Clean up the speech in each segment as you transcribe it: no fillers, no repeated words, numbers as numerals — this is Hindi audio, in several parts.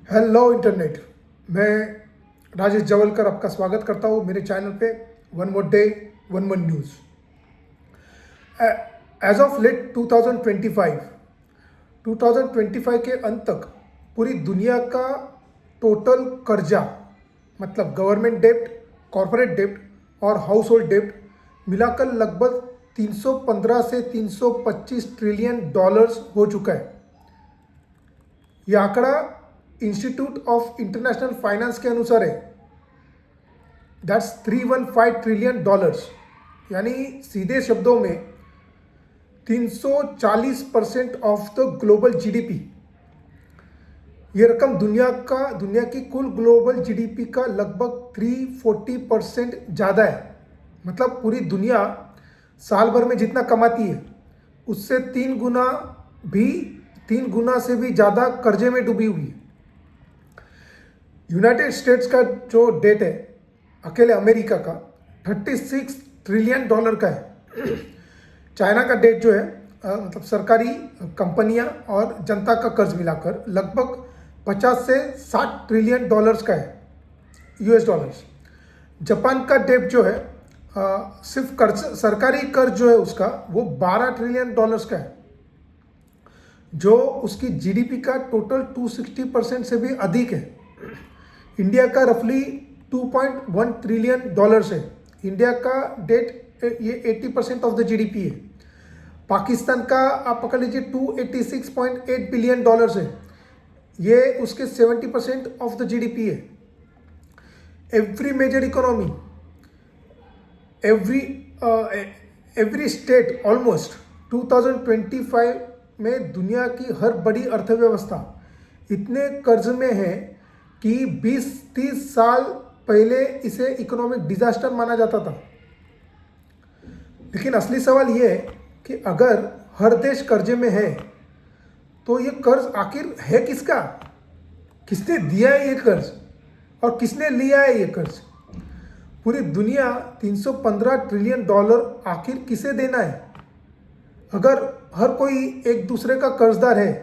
Hello internet. मैं राजेश जवलकर आपका स्वागत करता हूँ मेरे चैनल पे one more day one one news. As of late 2025 के अंत तक पूरी दुनिया का टोटल कर्जा मतलब गवर्नमेंट डेब्ट, कॉरपोरेट डेब्ट और हाउस होल्ड डेब्ट मिलाकर लगभग 315 से 325 ट्रिलियन डॉलर्स हो चुका है। यह आंकड़ा इंस्टीट्यूट ऑफ इंटरनेशनल फाइनेंस के अनुसार है। दैट्स 315 ट्रिलियन डॉलर्स, यानी सीधे शब्दों में 340% ऑफ द ग्लोबल जीडीपी। ये रकम दुनिया की कुल ग्लोबल जीडीपी का लगभग 340% ज़्यादा है। मतलब पूरी दुनिया साल भर में जितना कमाती है उससे 3 गुना से भी ज़्यादा कर्जे में डूबी हुई है। यूनाइटेड स्टेट्स का जो डेट है अकेले अमेरिका का 36 ट्रिलियन डॉलर का है। चाइना का डेट जो है मतलब सरकारी कंपनियां और जनता का कर्ज मिलाकर लगभग 50 से 60 ट्रिलियन डॉलर्स का है, यूएस डॉलर्स। जापान का डेट जो है सिर्फ कर्ज, सरकारी कर्ज जो है उसका वो 12 ट्रिलियन डॉलर्स का है, जो उसकी जीडीपी का टोटल 260% से भी अधिक है। इंडिया का रफली 2.1 ट्रिलियन डॉलर्स है। इंडिया का डेट ये 80% ऑफ द जीडीपी है। पाकिस्तान का आप पकड़ लीजिए 286.8 बिलियन डॉलर्स है, ये उसके 70% ऑफ द जीडीपी है। Every major economy, every state almost 2025 में दुनिया की हर बड़ी अर्थव्यवस्था इतने कर्ज में है कि 20-30 साल पहले इसे इकोनॉमिक डिजास्टर माना जाता था। लेकिन असली सवाल यह है कि अगर हर देश कर्जे में है तो ये कर्ज आखिर है किसका? किसने दिया है ये कर्ज और किसने लिया है ये कर्ज? पूरी दुनिया 315 ट्रिलियन डॉलर आखिर किसे देना है? अगर हर कोई एक दूसरे का कर्जदार है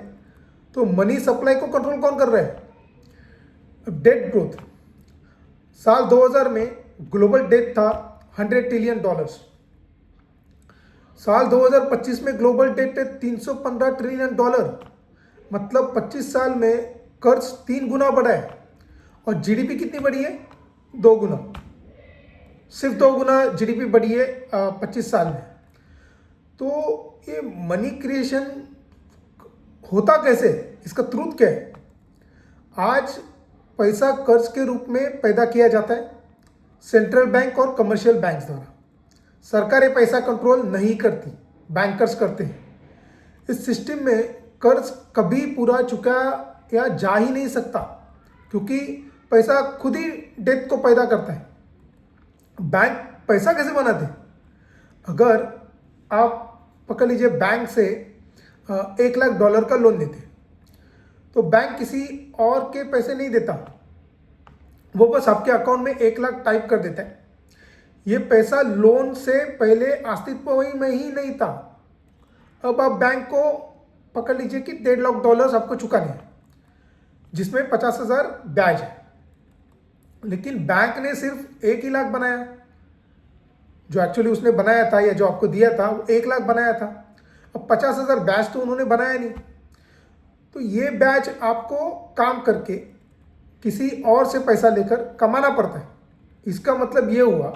तो मनी सप्लाई को कंट्रोल कौन कर रहा है? डेट ग्रोथ, साल 2000 में ग्लोबल डेट था 100 ट्रिलियन डॉलर्स। साल 2025 में ग्लोबल डेट है 315 ट्रिलियन डॉलर। मतलब 25 साल में कर्ज 3 गुना बढ़ा है और जीडीपी कितनी बढ़ी है? 2 गुना। सिर्फ 2 गुना जीडीपी बढ़ी है 25 साल में। तो ये मनी क्रिएशन होता कैसे? इसका ट्रूथ क्या है? आज पैसा कर्ज के रूप में पैदा किया जाता है सेंट्रल बैंक और कमर्शियल बैंक्स द्वारा। सरकारें पैसा कंट्रोल नहीं करती, बैंकर्स करते हैं। इस सिस्टम में कर्ज कभी पूरा चुका या जा ही नहीं सकता, क्योंकि पैसा खुद ही डेट को पैदा करता है। बैंक पैसा कैसे बनाते? अगर आप पकड़ लीजिए बैंक से 1 लाख डॉलर का लोन लेते, तो बैंक किसी और के पैसे नहीं देता, वो बस आपके अकाउंट में 1 लाख टाइप कर देता है। ये पैसा लोन से पहले अस्तित्व में ही नहीं था। अब आप बैंक को पकड़ लीजिए कि 1.5 लाख डॉलर आपको चुकाने हैं, जिसमें 50,000 ब्याज है। लेकिन बैंक ने सिर्फ 1 ही लाख बनाया, जो एक्चुअली उसने बनाया था या जो आपको दिया था वो 1 लाख बनाया था। अब 50,000 ब्याज तो उन्होंने बनाया नहीं, तो ये ब्याज आपको काम करके किसी और से पैसा लेकर कमाना पड़ता है। इसका मतलब ये हुआ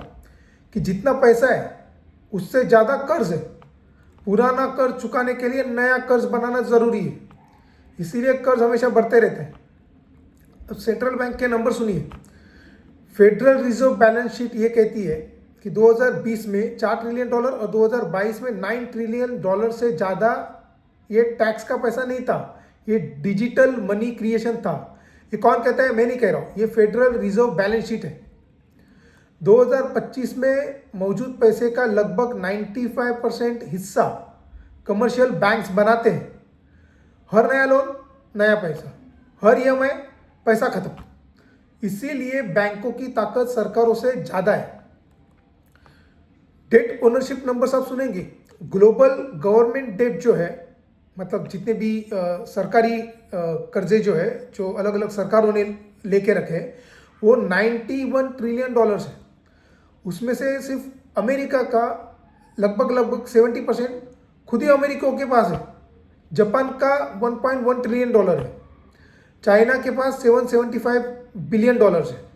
कि जितना पैसा है उससे ज़्यादा कर्ज है। पुराना कर्ज चुकाने के लिए नया कर्ज बनाना ज़रूरी है, इसीलिए कर्ज हमेशा बढ़ते रहते हैं। अब सेंट्रल बैंक के नंबर सुनिए। फेडरल रिजर्व बैलेंस शीट ये कहती है कि 2020 में 4 ट्रिलियन डॉलर और 2022 में 9 ट्रिलियन डॉलर से ज़्यादा ये टैक्स का पैसा नहीं था, ये डिजिटल मनी क्रिएशन था। ये कौन कहता है? मैं नहीं कह रहा हूँ, ये फेडरल रिजर्व बैलेंस शीट है। 2025 में मौजूद पैसे का लगभग 95% हिस्सा कमर्शियल बैंक्स बनाते हैं। हर नया लोन नया पैसा, हर ईएमआई पैसा खत्म। इसीलिए बैंकों की ताकत सरकारों से ज़्यादा है। डेट ओनरशिप नंबर्स आप सुनेंगे। ग्लोबल गवर्नमेंट डेट जो है मतलब जितने भी सरकारी कर्जे जो है, जो अलग अलग सरकारों ने लेके रखे, वो 91 ट्रिलियन डॉलर्स है। उसमें से सिर्फ अमेरिका का लगभग 70% खुद ही अमेरिका के पास है। जापान का 1.1 ट्रिलियन डॉलर है। चाइना के पास 775 बिलियन डॉलर्स है।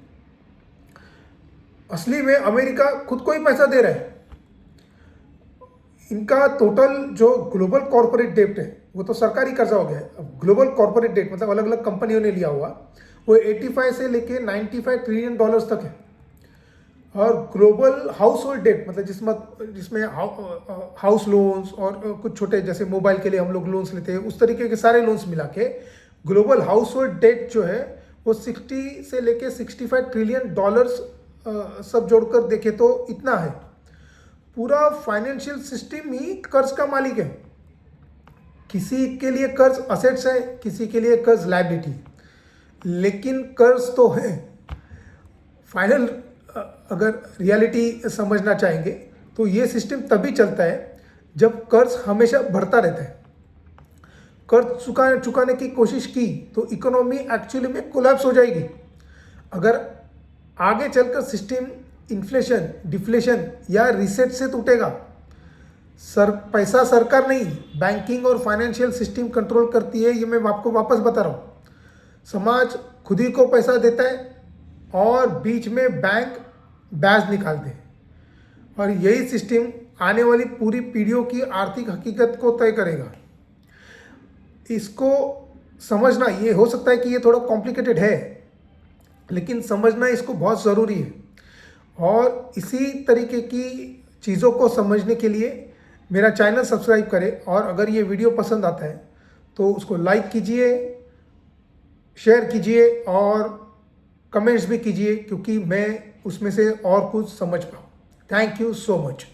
असली में अमेरिका खुद को ही पैसा दे रहा है। इनका टोटल जो ग्लोबल कॉर्पोरेट डेट है, वो तो सरकारी कर्जा हो गया है। अब ग्लोबल कॉर्पोरेट डेट मतलब अलग अलग कंपनियों ने लिया हुआ, वो 85 से लेके 95 ट्रिलियन डॉलर्स तक है। और ग्लोबल हाउस होल्ड डेट मतलब जिसमें हाउस लोन्स और कुछ छोटे जैसे मोबाइल के लिए हम लोग लोन्स लेते हैं, उस तरीके के सारे लोन्स मिला के ग्लोबल हाउस होल्ड डेट जो है वो 60 से लेके 65 ट्रिलियन डॉलर्स सब जोड़कर देखे तो इतना है। पूरा फाइनेंशियल सिस्टम ही कर्ज का मालिक है। किसी के लिए कर्ज असेट्स है, किसी के लिए कर्ज लायबिलिटी, लेकिन कर्ज तो है। फाइनल अगर रियलिटी समझना चाहेंगे तो ये सिस्टम तभी चलता है जब कर्ज हमेशा बढ़ता रहता है। कर्ज चुकाने की कोशिश की तो इकोनॉमी एक्चुअली में कोलैप्स हो जाएगी। अगर आगे चलकर सिस्टम इन्फ्लेशन, डिफ्लेशन या रिसेट से टूटेगा। पैसा सरकार नहीं, बैंकिंग और फाइनेंशियल सिस्टम कंट्रोल करती है। ये मैं आपको वापस बता रहा हूँ। समाज खुद ही को पैसा देता है और बीच में बैंक ब्याज निकालते हैं, और यही सिस्टम आने वाली पूरी पीढ़ियों की आर्थिक हकीकत को तय करेगा। इसको समझना, ये हो सकता है कि ये थोड़ा कॉम्प्लिकेटेड है, लेकिन समझना इसको बहुत ज़रूरी है। और इसी तरीके की चीज़ों को समझने के लिए मेरा चैनल सब्सक्राइब करें, और अगर ये वीडियो पसंद आता है तो उसको लाइक कीजिए, शेयर कीजिए और कमेंट्स भी कीजिए, क्योंकि मैं उसमें से और कुछ समझ पाऊँ। Thank you so much.